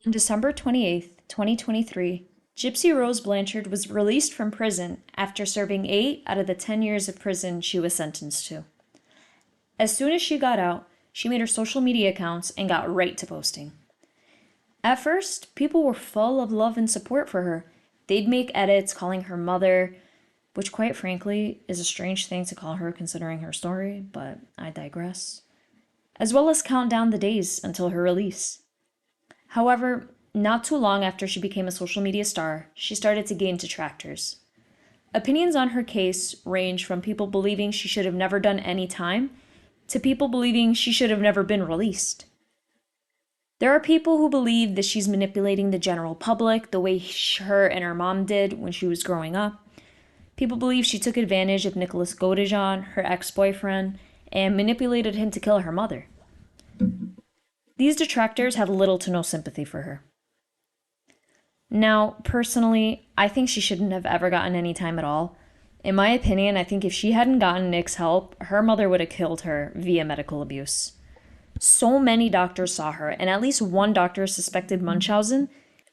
On December 28th, 2023, Gypsy Rose Blanchard was released from prison after serving 8 out of the 10 years of prison she was sentenced to. As soon as she got out, she made her social media accounts and got right to posting. At first, people were full of love and support for her. They'd make edits calling her mother, which quite frankly is a strange thing to call her considering her story, but I digress, as well as count down the days until her release. However, not too long after she became a social media star, she started to gain detractors. Opinions on her case range from people believing she should have never done any time to people believing she should have never been released. There are people who believe that she's manipulating the general public the way her and her mom did when she was growing up. People believe she took advantage of Nicholas Godejohn, her ex-boyfriend, and manipulated him to kill her mother. These detractors have little to no sympathy for her. Now, personally, I think she shouldn't have ever gotten any time at all. In my opinion, I think if she hadn't gotten Nick's help, her mother would have killed her via medical abuse. So many doctors saw her, and at least one doctor suspected Munchausen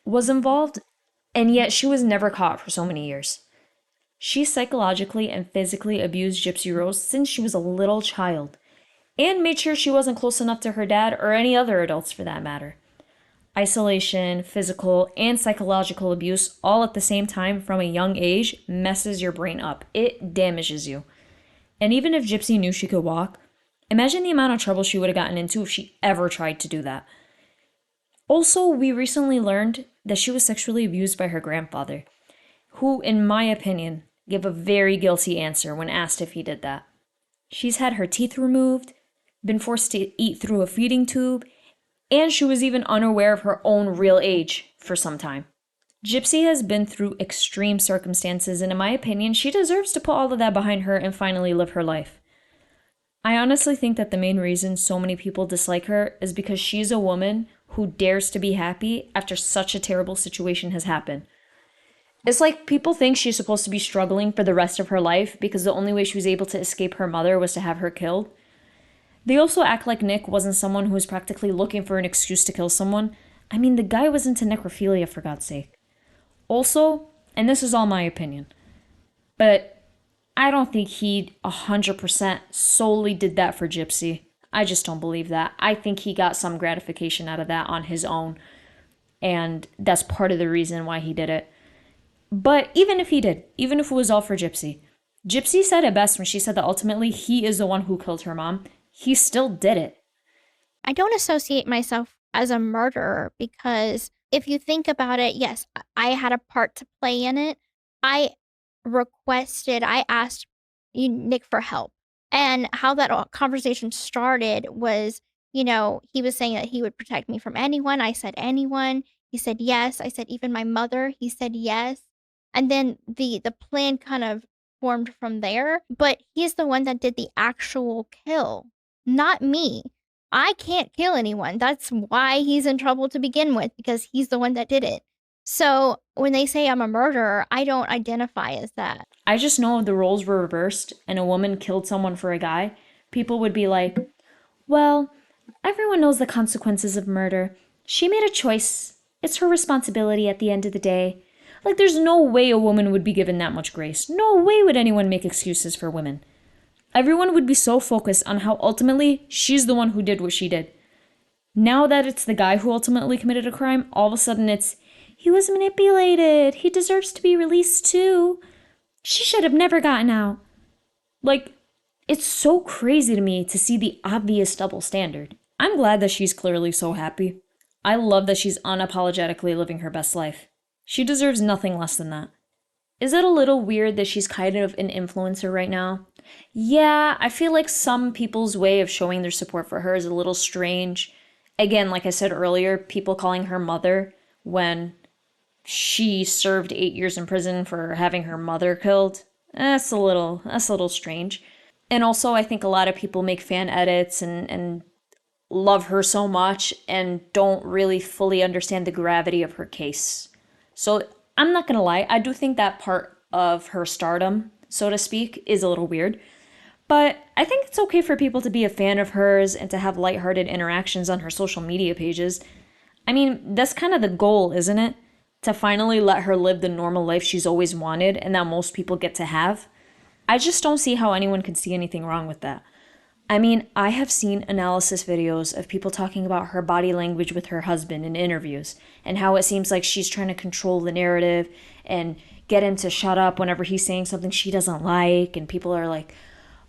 was involved, and yet she was never caught for so many years. She psychologically and physically abused Gypsy Rose since she was a little child, and made sure she wasn't close enough to her dad or any other adults for that matter. Isolation, physical, and psychological abuse all at the same time from a young age messes your brain up. It damages you. And even if Gypsy knew she could walk, imagine the amount of trouble she would have gotten into if she ever tried to do that. Also, we recently learned that she was sexually abused by her grandfather, who, in my opinion, gave a very guilty answer when asked if he did that. She's had her teeth removed, been forced to eat through a feeding tube, and she was even unaware of her own real age for some time. Gypsy has been through extreme circumstances, and in my opinion, she deserves to put all of that behind her and finally live her life. I honestly think that the main reason so many people dislike her is because she's a woman who dares to be happy after such a terrible situation has happened. It's like people think she's supposed to be struggling for the rest of her life because the only way she was able to escape her mother was to have her killed. They also act like Nick wasn't someone who was practically looking for an excuse to kill someone. I mean, the guy was into necrophilia, for God's sake. Also, and this is all my opinion, but I don't think he 100% solely did that for Gypsy. I just don't believe that. I think he got some gratification out of that on his own, and that's part of the reason why he did it. But even if he did, even if it was all for Gypsy, Gypsy said it best when she said that ultimately he is the one who killed her mom. He still did it. I don't associate myself as a murderer because if you think about it, yes, I had a part to play in it. I asked Nick for help. And how that conversation started was, he was saying that he would protect me from anyone. I said anyone. He said yes. I said even my mother. He said yes. And then the plan kind of formed from there. But he's the one that did the actual kill, not me. I can't kill anyone. That's why he's in trouble to begin with, because he's the one that did it. So when they say I'm a murderer, I don't identify as that. I just know if the roles were reversed and a woman killed someone for a guy, people would be like, well, everyone knows the consequences of murder. She made a choice. It's her responsibility at the end of the day. Like, there's no way a woman would be given that much grace. No way would anyone make excuses for women. Everyone would be so focused on how ultimately she's the one who did what she did. Now that it's the guy who ultimately committed a crime, all of a sudden it's, he was manipulated. He deserves to be released too. She should have never gotten out. Like, it's so crazy to me to see the obvious double standard. I'm glad that she's clearly so happy. I love that she's unapologetically living her best life. She deserves nothing less than that. Is it a little weird that she's kind of an influencer right now? Yeah, I feel like some people's way of showing their support for her is a little strange. Again, like I said earlier, people calling her mother when she served 8 years in prison for having her mother killed. That's a little strange. And also, I think a lot of people make fan edits and love her so much and don't really fully understand the gravity of her case. So I'm not gonna lie, I do think that part of her stardom, so to speak, is a little weird. But I think it's okay for people to be a fan of hers and to have lighthearted interactions on her social media pages. I mean, that's kind of the goal, isn't it? To finally let her live the normal life she's always wanted and that most people get to have. I just don't see how anyone could see anything wrong with that. I mean, I have seen analysis videos of people talking about her body language with her husband in interviews and how it seems like she's trying to control the narrative and get him to shut up whenever he's saying something she doesn't like. And people are like,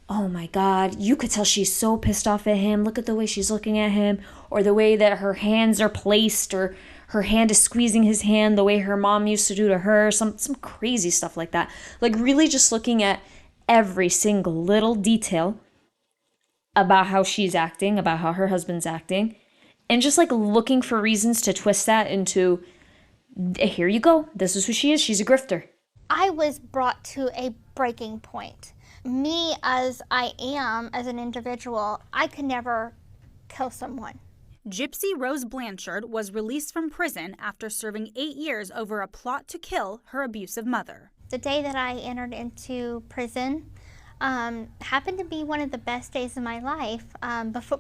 oh my God, you could tell she's so pissed off at him. Look at the way she's looking at him, or the way that her hands are placed, or her hand is squeezing his hand the way her mom used to do to her. Some crazy stuff like that. Like really just looking at every single little detail about how she's acting, about how her husband's acting, and just like looking for reasons to twist that into, here you go, this is who she is, she's a grifter. I was brought to a breaking point. Me as I am as an individual, I could never kill someone. Gypsy Rose Blanchard was released from prison after serving 8 years over a plot to kill her abusive mother. The day that I entered into prison happened to be one of the best days of my life,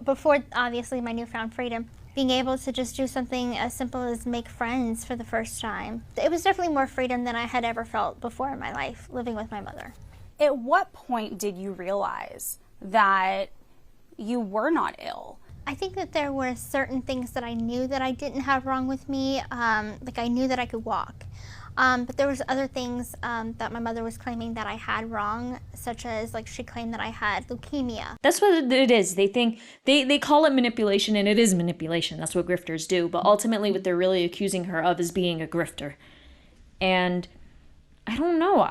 before obviously my newfound freedom. Being able to just do something as simple as make friends for the first time. It was definitely more freedom than I had ever felt before in my life, living with my mother. At what point did you realize that you were not ill? I think that there were certain things that I knew that I didn't have wrong with me, like I knew that I could walk. But there was other things that my mother was claiming that I had wrong, such as like she claimed that I had leukemia. That's what it is. They think they call it manipulation, and it is manipulation. That's what grifters do. But ultimately what they're really accusing her of is being a grifter. And I don't know.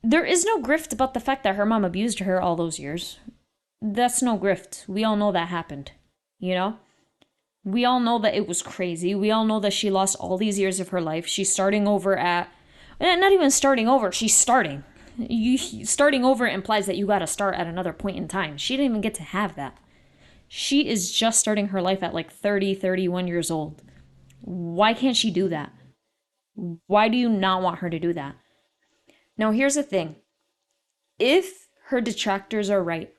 There is no grift about the fact that her mom abused her all those years. That's no grift. We all know that happened, you know? We all know that it was crazy. We all know that she lost all these years of her life. She's starting over not even starting over, she's starting. Starting over implies that you gotta start at another point in time. She didn't even get to have that. She is just starting her life at like 30, 31 years old. Why can't she do that? Why do you not want her to do that? Now, here's the thing. If her detractors are right,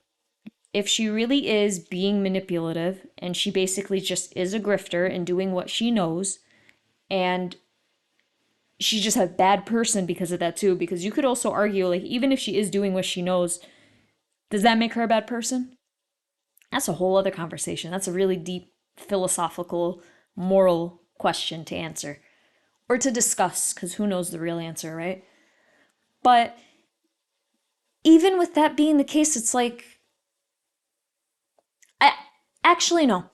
if she really is being manipulative and she basically just is a grifter and doing what she knows, and she's just a bad person because of that too, because you could also argue, like, even if she is doing what she knows, does that make her a bad person? That's a whole other conversation. That's a really deep philosophical, moral question to answer or to discuss, because who knows the real answer, right? But even with that being the case, it's like, actually, no.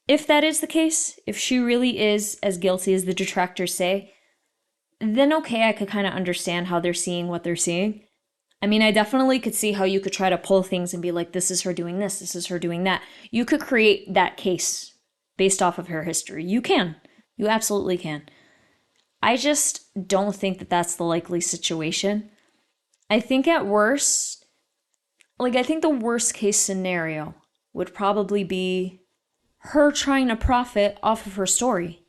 If that is the case, if she really is as guilty as the detractors say, then okay, I could kind of understand how they're seeing what they're seeing. I mean, I definitely could see how you could try to pull things and be like, this is her doing this is her doing that. You could create that case based off of her history. You can. You absolutely can. I just don't think that that's the likely situation. I think at worst, I think the worst case scenario would probably be her trying to profit off of her story.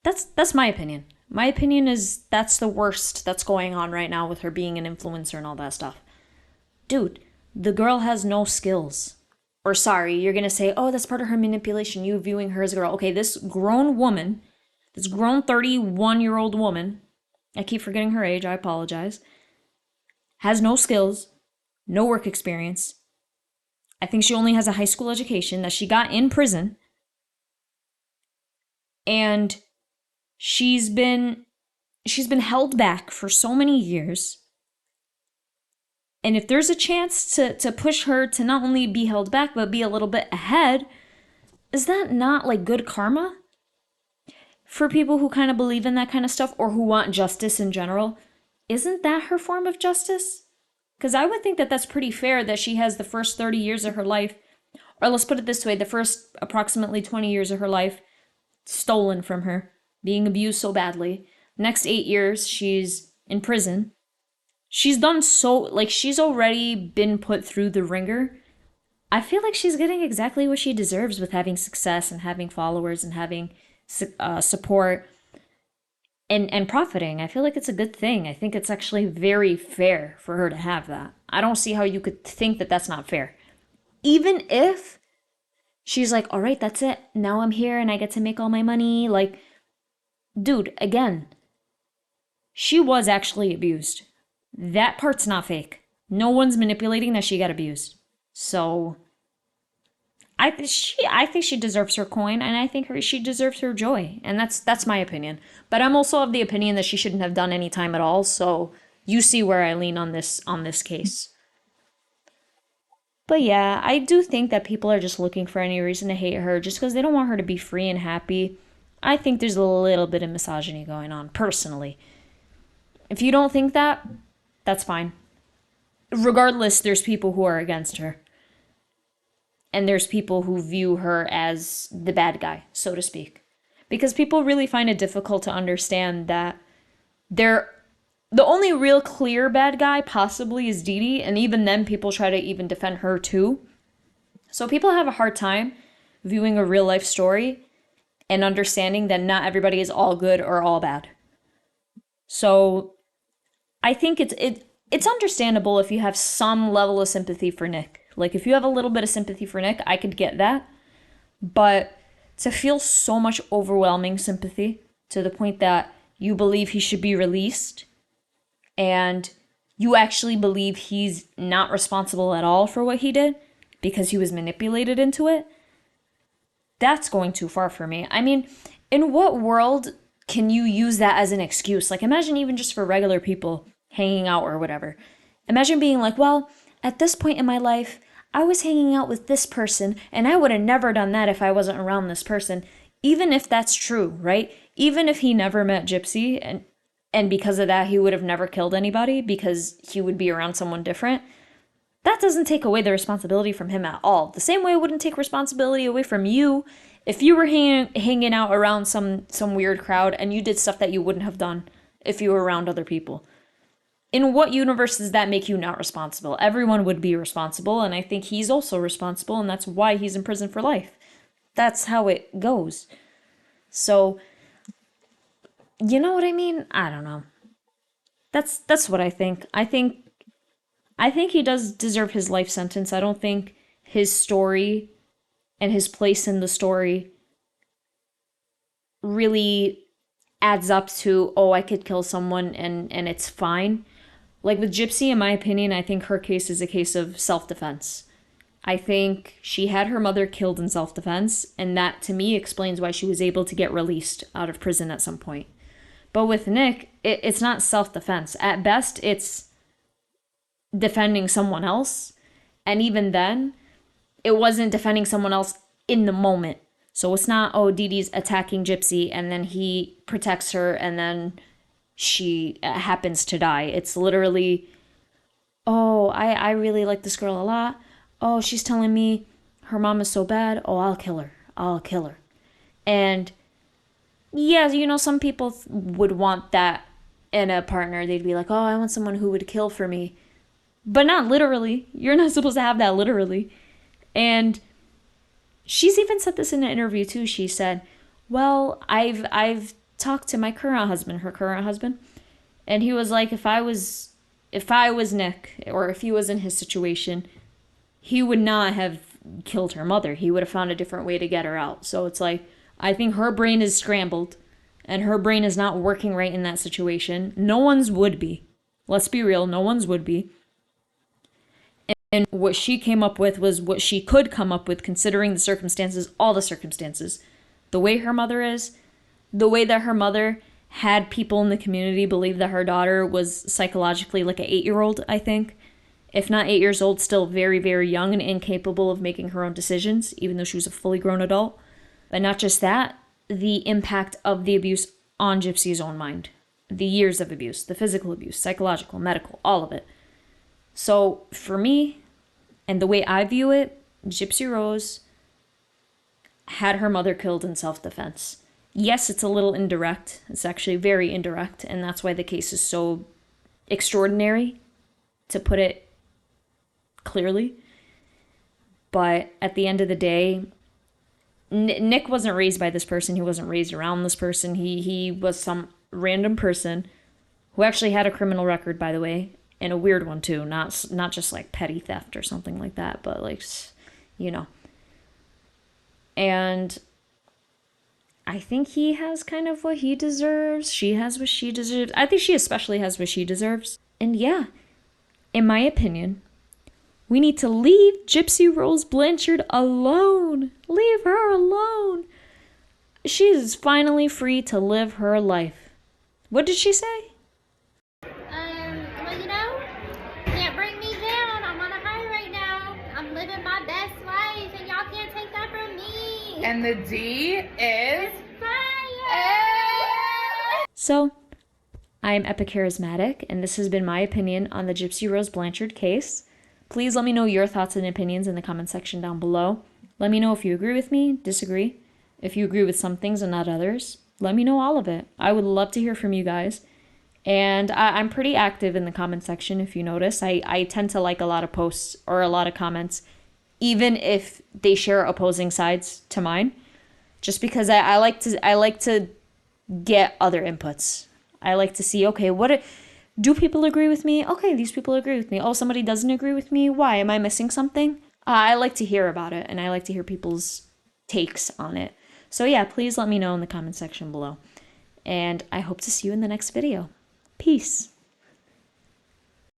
That's my opinion. My opinion is that's the worst that's going on right now with her being an influencer and all that stuff. Dude, the girl has no skills. Or sorry, you're going to say, oh, that's part of her manipulation, you viewing her as a girl. Okay, this grown woman, this grown 31-year-old woman, I keep forgetting her age, I apologize, has no skills, no work experience. I think she only has a high school education that she got in prison. And she's been held back for so many years. And if there's a chance to push her to not only be held back, but be a little bit ahead, is that not like good karma? For people who kind of believe in that kind of stuff or who want justice in general, isn't that her form of justice? Because I would think that that's pretty fair that she has the first 30 years of her life, or let's put it this way, the first approximately 20 years of her life stolen from her, being abused so badly. Next 8 years, she's in prison. She's done so, she's already been put through the ringer. I feel like she's getting exactly what she deserves with having success and having followers and having support. And profiting. I feel like it's a good thing. I think it's actually very fair for her to have that. I don't see how you could think that that's not fair. Even if She's like, all right, that's it. Now I'm here and I get to make all my money. Like, dude, again, she was actually abused. That part's not fake. No one's manipulating that she got abused. So I think she deserves her coin, and I think she deserves her joy, and that's my opinion. But I'm also of the opinion that she shouldn't have done any time at all. So you see where I lean on this case. But yeah, I do think that people are just looking for any reason to hate her just because they don't want her to be free and happy. I think there's a little bit of misogyny going on, personally. If you don't think that, that's fine. Regardless, there's people who are against her. And there's people who view her as the bad guy, so to speak. Because people really find it difficult to understand that the only real clear bad guy possibly is Dee Dee, and even then people try to even defend her too. So people have a hard time viewing a real life story and understanding that not everybody is all good or all bad. So I think it's understandable if you have some level of sympathy for Nick. Like, if you have a little bit of sympathy for Nick, I could get that. But to feel so much overwhelming sympathy to the point that you believe he should be released and you actually believe he's not responsible at all for what he did because he was manipulated into it, that's going too far for me. I mean, in what world can you use that as an excuse? Like, imagine even just for regular people hanging out or whatever. Imagine being like, well, at this point in my life, I was hanging out with this person, and I would have never done that if I wasn't around this person. Even if that's true, right? Even if he never met Gypsy, and because of that, he would have never killed anybody because he would be around someone different, that doesn't take away the responsibility from him at all. The same way it wouldn't take responsibility away from you if you were hanging out around some weird crowd and you did stuff that you wouldn't have done if you were around other people. In what universe does that make you not responsible? Everyone would be responsible, and I think he's also responsible, and that's why he's in prison for life. That's how it goes. So, you know what I mean? I don't know. That's what I think. I think he does deserve his life sentence. I don't think his story and his place in the story really adds up to, oh, I could kill someone and it's fine. Like with Gypsy, in my opinion, I think her case is a case of self-defense. I think she had her mother killed in self-defense, and that to me explains why she was able to get released out of prison at some point. But with Nick, it's not self-defense. At best, it's defending someone else. And even then, it wasn't defending someone else in the moment. So it's not, oh, Dee Dee's attacking Gypsy, and then he protects her, and then she happens to die. It's literally, oh, I really like this girl a lot. Oh, she's telling me her mom is so bad. Oh, I'll kill her. I'll kill her. And yeah, you know, some people would want that in a partner. They'd be like, oh, I want someone who would kill for me. But not literally. You're not supposed to have that literally. And she's even said this in an interview too. She said, well, I've talked to my current husband, her current husband, and he was like, if I was Nick, or if he was in his situation, he would not have killed her mother. He would have found a different way to get her out. So it's like, I think her brain is scrambled, and her brain is not working right in that situation. No one's would be. Let's be real, no one's would be. And what she came up with was what she could come up with considering the circumstances, all the circumstances. The way her mother is, the way that her mother had people in the community believe that her daughter was psychologically like an 8-year-old, I think. If not 8 years old, still very, very young and incapable of making her own decisions, even though she was a fully grown adult. But not just that, the impact of the abuse on Gypsy's own mind. The years of abuse, the physical abuse, psychological, medical, all of it. So for me, and the way I view it, Gypsy Rose had her mother killed in self-defense. Yes, it's a little indirect. It's actually very indirect, and that's why the case is so extraordinary, to put it clearly. But at the end of the day, Nick wasn't raised by this person. He wasn't raised around this person. He was some random person who actually had a criminal record, by the way, and a weird one too. Not just like petty theft or something like that, but like, you know. And I think he has kind of what he deserves. She has what she deserves. I think she especially has what she deserves. And yeah, in my opinion, we need to leave Gypsy Rose Blanchard alone. Leave her alone. She is finally free to live her life. What did she say? Well, can't bring me down. I'm on a high right now. I'm living my best life, and y'all can't take that from me. And the D is fire. So, I am Epic Charismatic, and this has been my opinion on the Gypsy Rose Blanchard case. Please let me know your thoughts and opinions in the comment section down below. Let me know if you agree with me, disagree. If you agree with some things and not others, let me know all of it. I would love to hear from you guys. And I'm pretty active in the comment section, if you notice. I tend to like a lot of posts or a lot of comments, even if they share opposing sides to mine. Just because I like to get other inputs. I like to see, okay, do people agree with me? Okay, these people agree with me. Oh, somebody doesn't agree with me? Why? Am I missing something? I like to hear about it, and I like to hear people's takes on it. So yeah, please let me know in the comment section below. And I hope to see you in the next video. Peace.